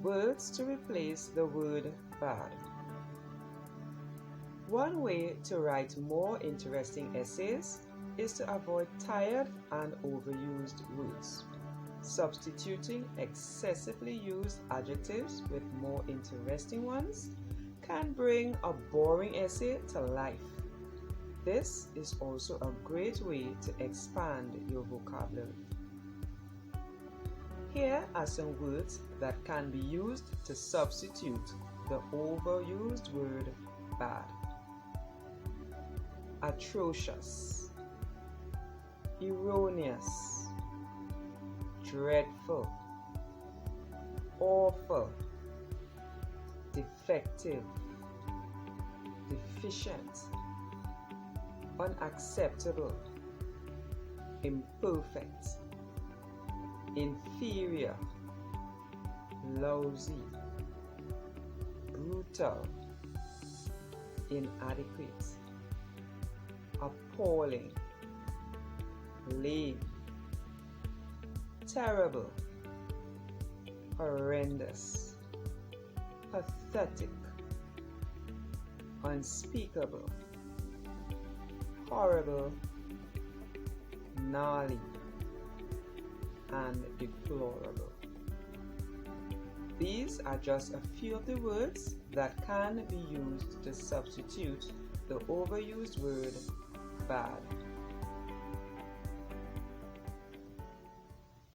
Words to replace the word bad. One way to write more interesting essays is to avoid tired and overused words. Substituting excessively used adjectives with more interesting ones can bring a boring essay to life. This is also a great way to expand your vocabulary. Here are some words that can be used to substitute the overused word bad. Atrocious, erroneous, dreadful, awful, defective, deficient, unacceptable, imperfect, inferior, lousy, brutal, inadequate, appalling, lame, terrible, horrendous, pathetic, unspeakable, horrible, gnarly, and deplorable. These are just a few of the words that can be used to substitute the overused word bad.